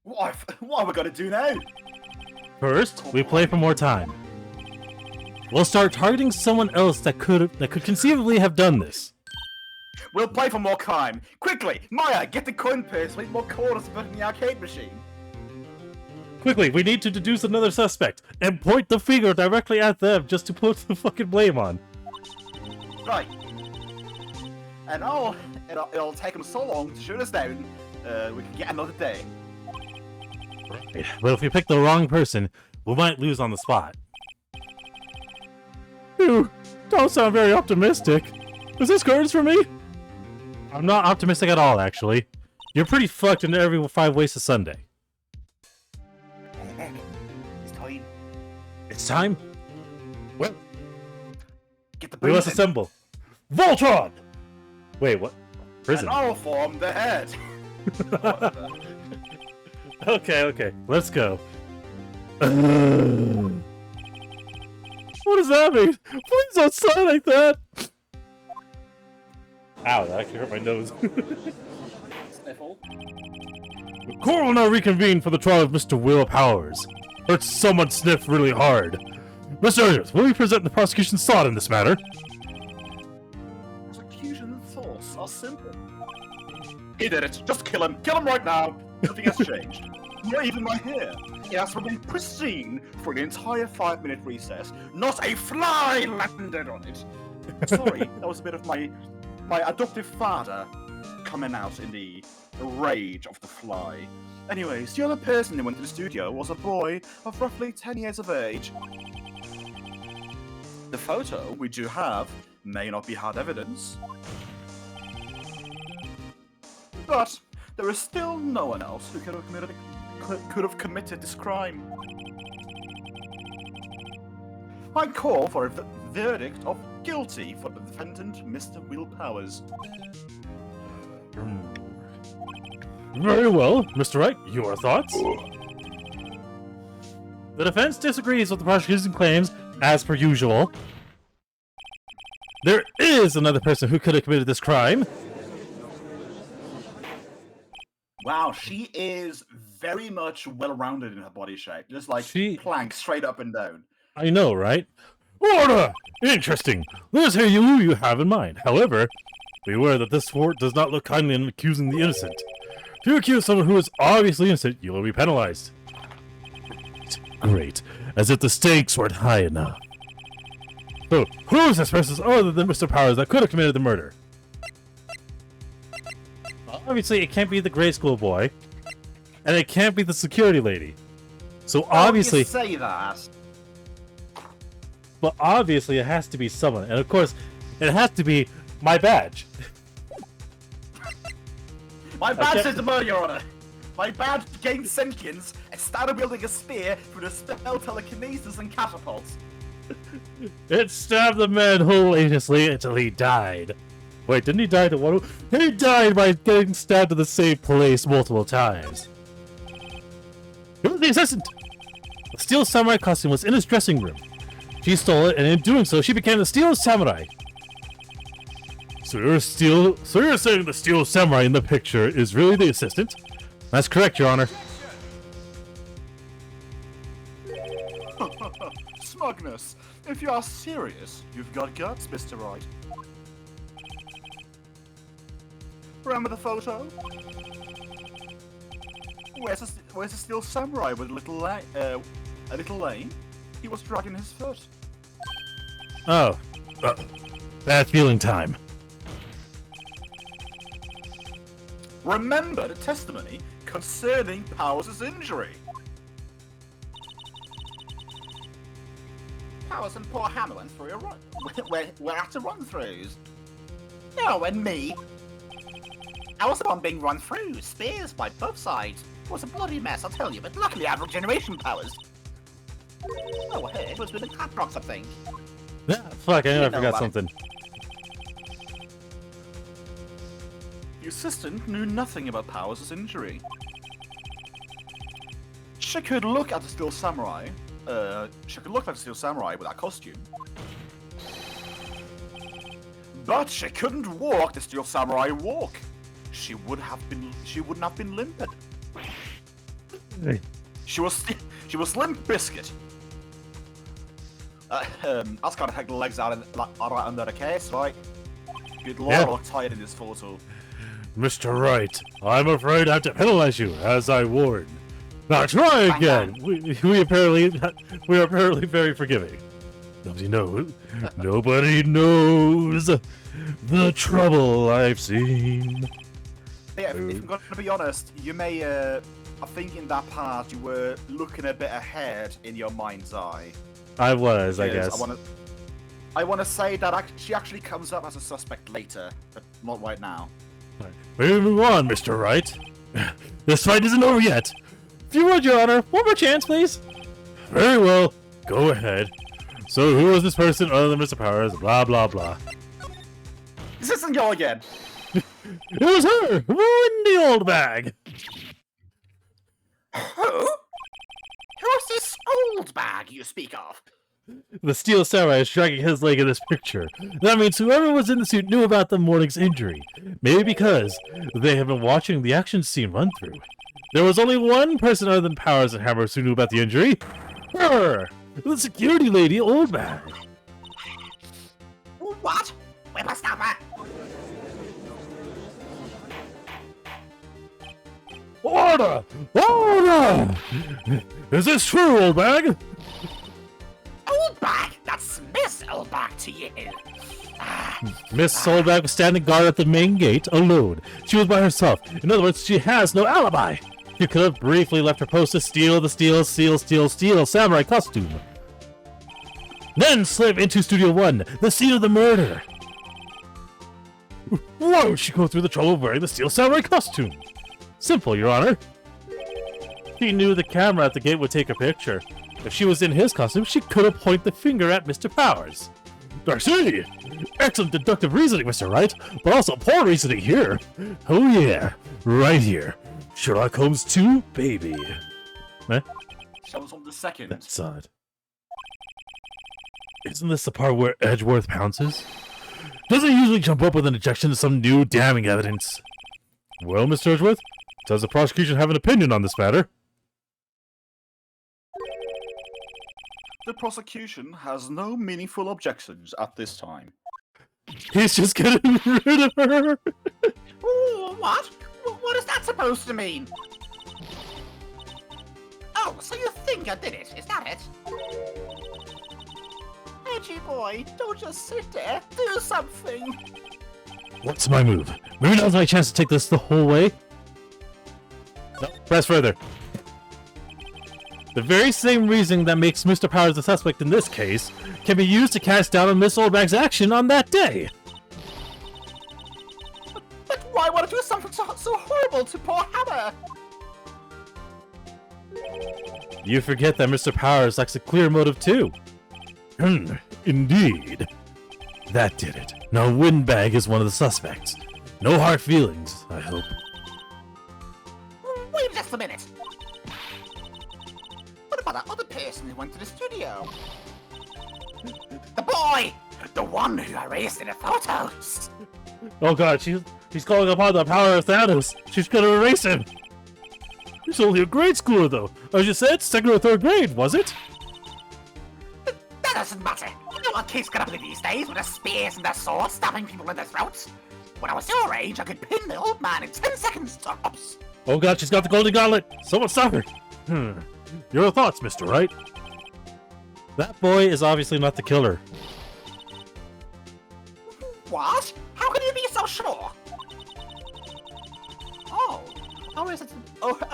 What are we gonna do now? First, we play for more time. We'll start targeting someone else that could conceivably have done this. We'll play for more time. Quickly, Maya, get the coin purse. We need more quarters to put in the arcade machine. Quickly, we need to deduce another suspect and point the finger directly at them just to put the fucking blame on. Right. And it'll take them so long to shoot us down, we can get another day. Right. But if we pick the wrong person, we might lose on the spot. You don't sound very optimistic. Is this cards for me? I'm not optimistic at all, actually. You're pretty fucked in every 5 ways to Sunday. It's time. It's time? Well, Get the we must assemble. Voltron! Wait, what? Prison. And I'll form the head. Okay, let's go. What does that mean? Please don't sign like that! Ow, that actually hurt my nose. Sniffle. The court will now reconvene for the trial of Mr. Will Powers. Heard someone sniff really hard. Mr. Earnest, will you present the prosecution's thought in this matter? Prosecution thoughts are simple. He did it. Just kill him. Kill him right now. Nothing has changed. Not even my hair. It has remained pristine for the entire 5-minute recess. Not a fly landed on it. Sorry, that was a bit of my adoptive father coming out in the rage of the fly. Anyways, the other person who went to the studio was a boy of roughly 10 years of age. The photo we do have may not be hard evidence, but there is still no one else who could have committed this crime. I call for a verdict of guilty for the defendant, Mr. Will Powers. Very well, Mr. Wright, your thoughts? The defense disagrees with the prosecution's claims, as per usual. There is another person who could have committed this crime. Wow, she is very much well-rounded in her body shape. Just like plank straight up and down. I know, right? Order! Interesting. Let's hear who you have in mind. However, beware that this court does not look kindly on accusing the innocent. If you accuse someone who is obviously innocent, you will be penalized. Great. As if the stakes weren't high enough. So, who is this person other than Mr. Powers that could have committed the murder? Obviously, it can't be the grade school boy. And it can't be the security lady. So obviously... You say that? But obviously it has to be someone. And of course, it has to be my badge. My badge says the murder, Your Honor. My badge gained sentience and started wielding a spear through the spell telekinesis and catapults. It stabbed the man hilariously until he died. Wait, didn't he die to one? He died by getting stabbed in the same place multiple times. It was the assistant. The Steel Samurai costume was in his dressing room. She stole it, and in doing so, she became the Steel Samurai. So you're saying the Steel Samurai in the picture is really the assistant? That's correct, Your Honor. Smugness. If you are serious, you've got guts, Mr. Wright. Remember the photo? Where's the Steel Samurai with a little lane? He was dragging his foot. Oh. Bad feeling time. Remember the testimony concerning Powers' injury. Powers and poor Hammer went through a run. We're after run-throughs. No, and me. I was the one being run through. Spears by both sides. It was a bloody mess, I'll tell you, but luckily I have regeneration powers. Oh, hey, it was with the cat rocks, I think. Yeah, fuck, I forgot something. The assistant knew nothing about Powers' injury. She could look at the Steel Samurai. She could look like the Steel Samurai with that costume. But she couldn't walk the Steel Samurai walk. She wouldn't have been limped. She was She was Limp Biscuit. That's gotta take the legs out under the case, right? Good lord, I look tired in this photo. Mr. Wright, I'm afraid I have to penalize you, as I warned. Now try again. We are apparently very forgiving. Nobody knows the trouble I've seen. Yeah, if I'm gonna be honest, you may, I think in that part you were looking a bit ahead in your mind's eye. I was, I guess. I want to say that she actually comes up as a suspect later, but not right now. We'll move on, Mr. Wright. This fight isn't over yet. If you would, Your Honor, one more chance, please. Very well. Go ahead. So, who was this person other than Mr. Powers? Blah, blah, blah. This isn't you again. It was her! Wendy Old Bag! Who? Who's this old bag you speak of? The Steel Samurai is dragging his leg in this picture. That means whoever was in the suit knew about the morning's injury. Maybe because they have been watching the action scene run through. There was only one person other than Powers and Hammers who knew about the injury. Her! The security lady, Old Bag. What? Whippersnapper! Order! Order! Is this true, Old Bag? Old bag? That's Miss Old Bag to you. Miss Old Bag was standing guard at the main gate, alone. She was by herself. In other words, she has no alibi. You could have briefly left her post to steal the steel samurai costume. Then slip into Studio 1, the scene of the murder. Why would she go through the trouble of wearing the steel samurai costume? Simple, Your Honor. She knew the camera at the gate would take a picture. If she was in his costume, she could have pointed the finger at Mr. Powers. Darcy! Excellent deductive reasoning, Mr. Wright, but also poor reasoning here. Oh yeah, right here. Sherlock Holmes 2, baby. Eh? Shows on the second. That's odd. Isn't this the part where Edgeworth pounces? Doesn't he usually jump up with an objection to some new damning evidence? Well, Mr. Edgeworth, does the prosecution have an opinion on this matter? The prosecution has no meaningful objections at this time. He's just getting rid of her! Ooh, what? What is that supposed to mean? Oh, so you think I did it? Is that it? Edgy boy, don't just sit there. Do something. What's my move? Maybe now's my chance to take this the whole way? No, press further. The very same reasoning that makes Mr. Powers the suspect in this case can be used to cast doubt on Miss Oldbag's action on that day. But why would I do something so horrible to poor Hammer? You forget that Mr. Powers lacks a clear motive too. Indeed. That did it. Now Windbag is one of the suspects. No hard feelings, I hope. Wait just a minute. What about that other person who went to the studio? The boy! The one who erased in the photos! Oh god, she's calling upon the power of Thanos. She's gonna erase him. He's only a grade schooler though. As you said, 2nd or 3rd grade, was it? That doesn't matter. You know what kids gonna play these days with their spears and their swords stabbing people in their throats? When I was your age, I could pin the old man in 10 seconds tops. Oh god, she's got the golden gauntlet. Someone stop her. Your thoughts, Mr. Wright? That boy is obviously not the killer. What? How can you be so sure? Oh,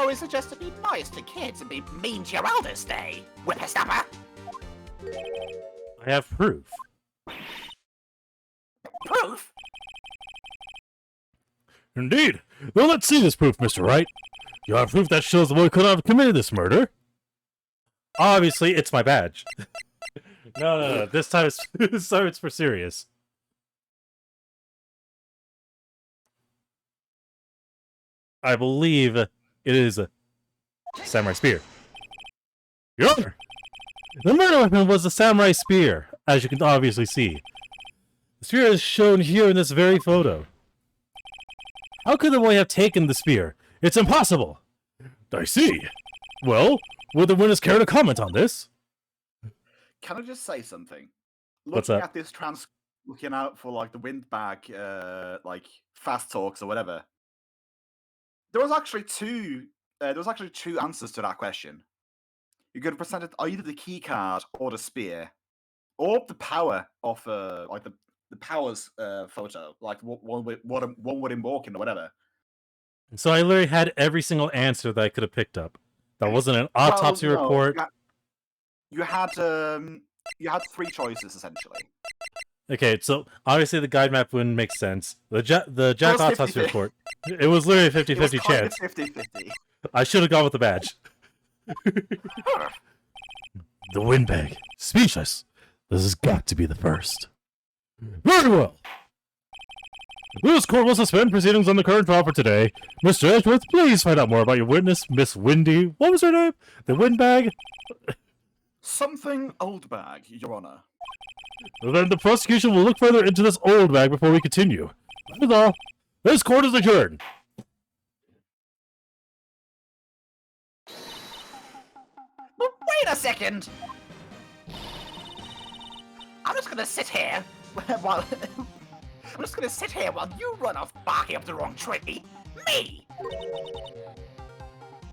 is it just to be nice to kids and be mean to your elders, they whippersnapper? I have proof. Proof? Indeed. Well, let's see this proof, Mr. Wright. You have proof that shows the boy could not have committed this murder. Obviously, it's my badge. No. This time it's for serious. I believe it is a samurai spear. Your Honor, the murder weapon was a samurai spear, as you can obviously see. The spear is shown here in this very photo. How could the boy have taken the spear? It's impossible! I see. Well, Would the winners care to comment on this? Can I just say something? What's Looking that? at this looking out for like the windbag, like fast talks or whatever. There was actually two. There was actually two answers to that question. You could have presented either the key card or the spear, or the power of like the powers photo, like one would invoke or whatever. So I literally had every single answer that I could have picked up. That wasn't an autopsy Well, no, report. You had three choices essentially. Okay, so obviously the guide map wouldn't make sense. The Jack autopsy 50-50. report. It was literally a 50-50 chance. 50-50. I should have gone with the badge. The windbag. Speechless. This has got to be the first. Very well. This court will suspend proceedings on the current trial for today. Mr. Edgeworth, please find out more about your witness, Miss Windy. What was her name? The windbag? Something old bag, Your Honor. Then the prosecution will look further into this old bag before we continue. That is all. This court is adjourned. Wait a second! I'm just gonna sit here while you run off barking up the wrong tree. Me!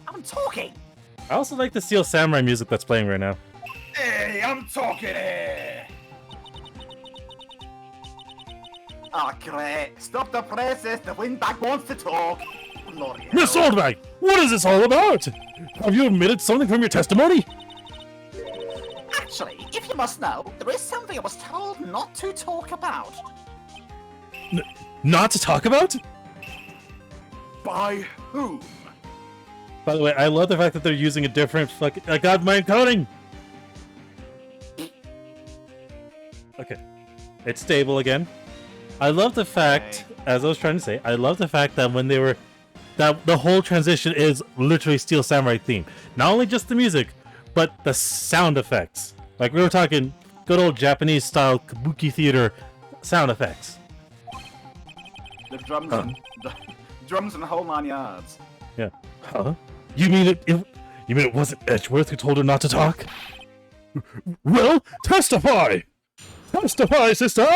I'm talking! I also like the Steel Samurai music that's playing right now. Hey, I'm talking here! Ah, great. Stop the presses. The windbag wants to talk. Bloody Miss hell. Oldbag, what is this all about? Have you admitted something from your testimony? Actually, if you must know, there is something I was told not to talk about. Not to talk about? By whom? By the way, I love the fact that they're using a different fucking... I got my encoding! Okay. It's stable again. I love the fact, as I was trying to say, I love the fact that when they were... that the whole transition is literally Steel Samurai theme. Not only just the music, but the sound effects. Like, we were talking good old Japanese-style kabuki theater sound effects. The drums and the drums and the whole 9 yards. Yeah. Huh? You mean it wasn't Edgeworth who told her not to talk? Well, testify! Testify, sister!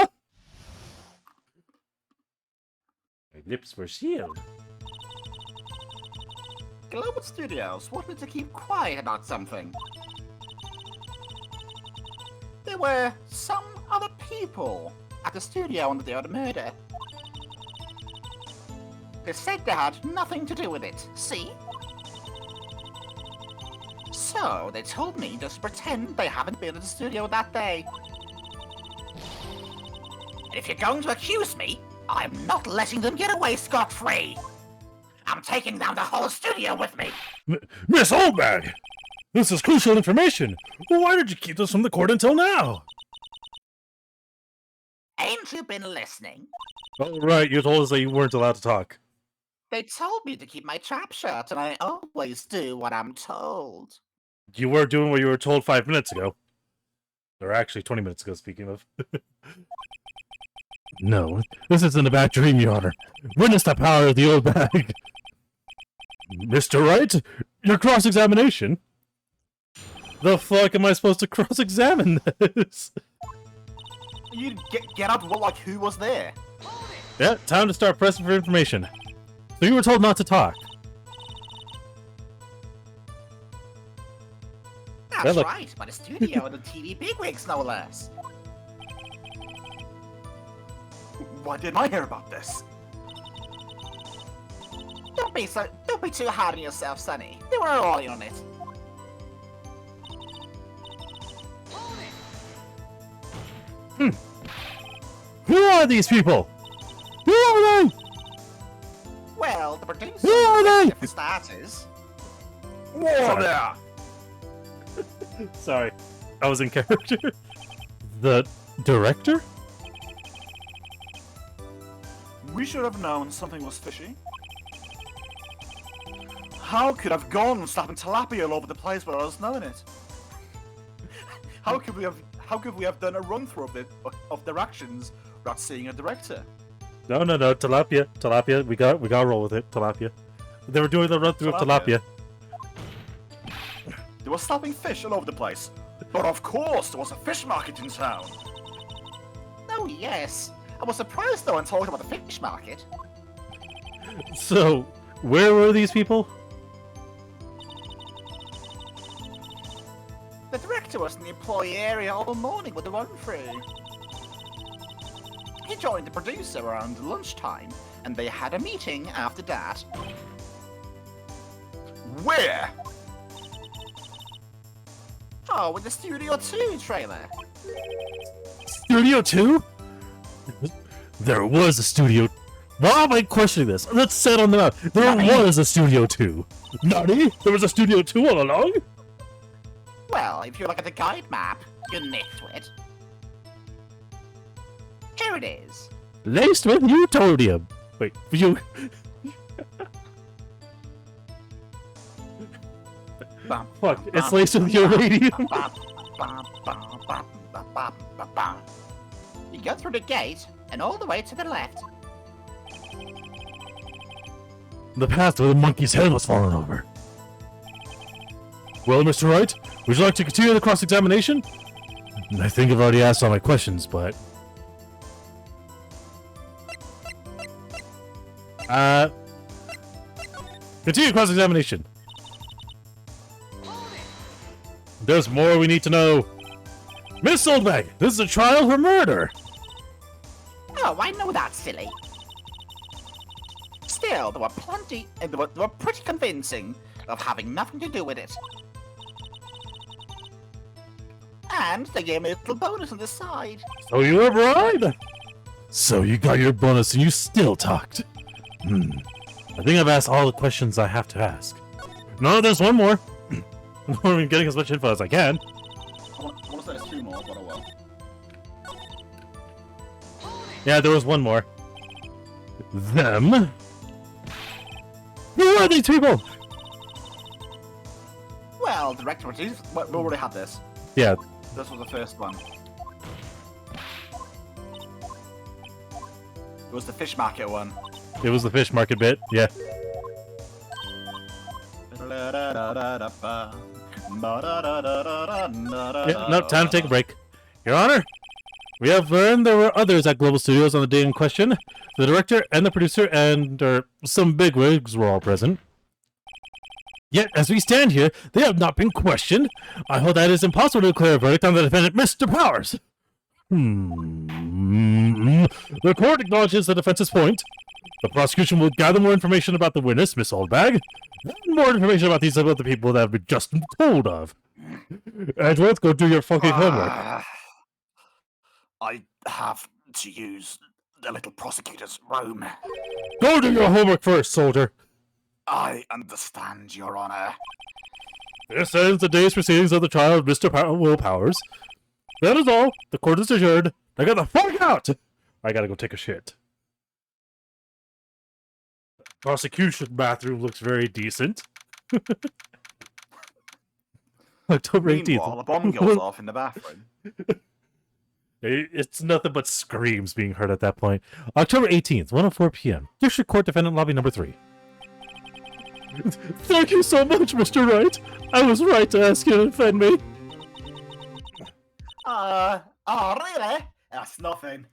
My lips were sealed. Global Studios wanted to keep quiet about something. There were some other people at the studio on the day of the murder. They said they had nothing to do with it, see? So they told me just pretend they haven't been at the studio that day. And if you're going to accuse me, I'm not letting them get away scot-free. I'm taking down the whole studio with me. Miss Oldbag! This is crucial information! Why did you keep this from the court until now? Ain't you been listening? Oh, right, you told us that you weren't allowed to talk. They told me to keep my trap shut, and I always do what I'm told. You were doing what you were told 5 minutes ago. Or actually, 20 minutes ago, speaking of. No, this isn't a bad dream, Your Honor. Witness the power of the old bag. Mr. Wright, your cross-examination? The fuck am I supposed to cross-examine this? You get out like who was there? Yeah, time to start pressing for information. So you were told not to talk. That's look. right, by the studio and the TV bigwigs, no less. Why didn't I hear about this? Don't be too hard on yourself, Sonny. They were all in on it. Who are these people? Who are they? Well, the producer, Who are they? for starters. Whoa there! Sorry, I was in character. The director? We should have known something was fishy. How could I've gone slapping tilapia all over the place without us knowing it? How could we have done a run through of their actions without seeing a director? No, tilapia. We got to roll with it, tilapia. They were doing the run through of tilapia. The They were slapping fish all over the place. But of course, there was a fish market in town. Oh, yes. I was surprised, though, when talking about the fish market. So, where were these people? The director was in the employee area all morning with the run-through. He joined the producer around lunchtime, and they had a meeting after that. Where? Oh, with the Studio 2 trailer. Studio 2? There was a Studio... Why am I questioning this? Let's settle on the map. There was a Studio 2. Nani? There was a Studio 2 all along? Well, if you look at the guide map, you nitwit. Here it is. Laced with utonium. Wait, you... Fuck, it's laced with uranium. You go through the gate, and all the way to the left. The path where the monkey's head was fallen over. Well, Mr. Wright, would you like to continue the cross-examination? I think I've already asked all my questions, but... Continue cross-examination. There's more we need to know. Miss Oldbag, this is a trial for murder. Oh, I know that, silly. Still, they were plenty, they were pretty convincing of having nothing to do with it. And they gave me a little bonus on the side. So you were bribed? So you got your bonus and you still talked. I think I've asked all the questions I have to ask. No, there's one more. I'm getting as much info as I can. I want to say there's two more, but oh well. Yeah, there was one more. Them? Who are these people? Well, director produced. We already had this. Yeah. This was the first one. It was the fish market one. It was the fish market bit, yeah. Yeah, no, time to take a break. Your Honor, we have learned there were others at Global Studios on the day in question. The director and the producer and some bigwigs were all present. Yet, as we stand here, they have not been questioned. I hold that it is impossible to declare a verdict on the defendant, Mr. Powers. The court acknowledges the defense's point. The prosecution will gather more information about the witness, Miss Oldbag, and more information about these other people that have been just told of. Edward, go do your fucking homework. I have to use the little prosecutor's room. Go do your homework first, soldier. I understand, Your Honor. This ends the day's proceedings of the trial of Mr. Will Powers. That is all. The court is adjourned. Now get the fuck out! I gotta go take a shit. Prosecution bathroom looks very decent. October 18th. Meanwhile, a bomb goes off in the bathroom. It's nothing but screams being heard at that point. October 18th, 1:04 p.m. District Court Defendant Lobby number 3. Thank you so much, Mr. Wright. I was right to ask you to defend me. Oh, really? That's nothing.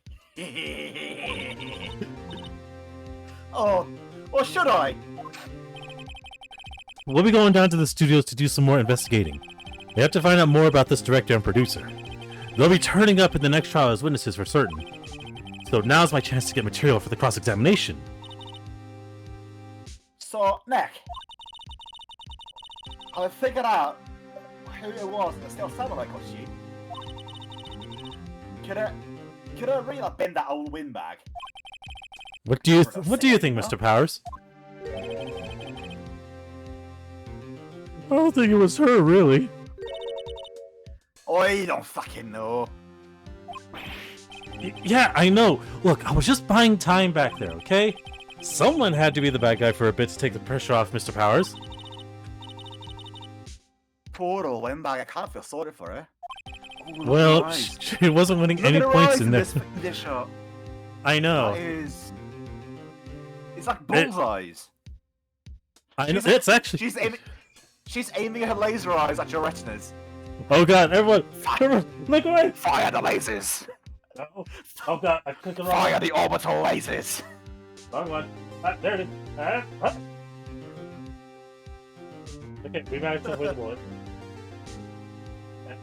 Or should I? We'll be going down to the studios to do some more investigating. We have to find out more about this director and producer. They'll be turning up in the next trial as witnesses for certain. So now's my chance to get material for the cross-examination. So, Nick, I figured out who it was that still sounded like us, you. Could I really bend that old windbag? What do you think, Mr. Powers? I don't think it was her, really. I don't fucking know. Yeah, I know. Look, I was just buying time back there, okay? Someone had to be the bad guy for a bit to take the pressure off Mr. Powers. Poor old windbag, I can't feel sorry for her. Ooh, Well, she wasn't winning any points in this. This shot. I know. It's like bullseyes. I know. It's actually. She's aiming. She's aiming her laser eyes at your retinas. Oh god, everyone, look away! Fire the lasers! Oh god, I clicked the wrong Fire one. the orbital lasers! Wrong one. There it is. Okay, we managed to avoid the bullet.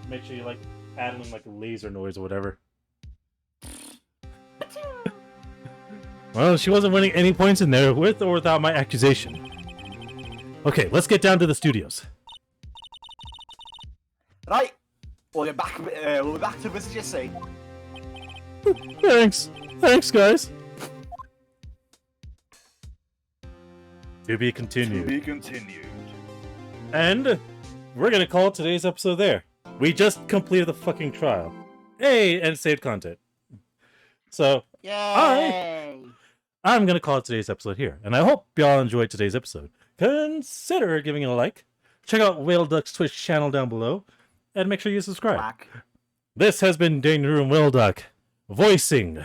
Make sure you add in like a laser noise or whatever. Well, she wasn't winning any points in there with or without my accusation. Okay, let's get down to the studios. Right, we'll be back to visit your scene. Thanks guys. To be continued. To be continued. And we're gonna call today's episode there. We just completed the fucking trial. Hey, and saved content. So, Yay! I'm gonna call today's episode here. And I hope y'all enjoyed today's episode. Consider giving it a like. Check out Whale Duck's Twitch channel down below. And make sure you subscribe. Black. This has been 𝓮𝓼𝓲 Whale Duck, voicing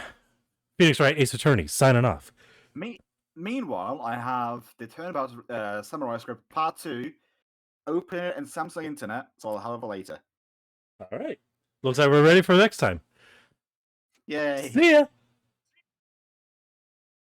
Phoenix Wright Ace Attorney, signing off. Meanwhile, I have the Turnabout Samurai Script Part 2 open in Samsung Internet, so I'll have it later. Alright. Looks like we're ready for next time. Yay! See ya!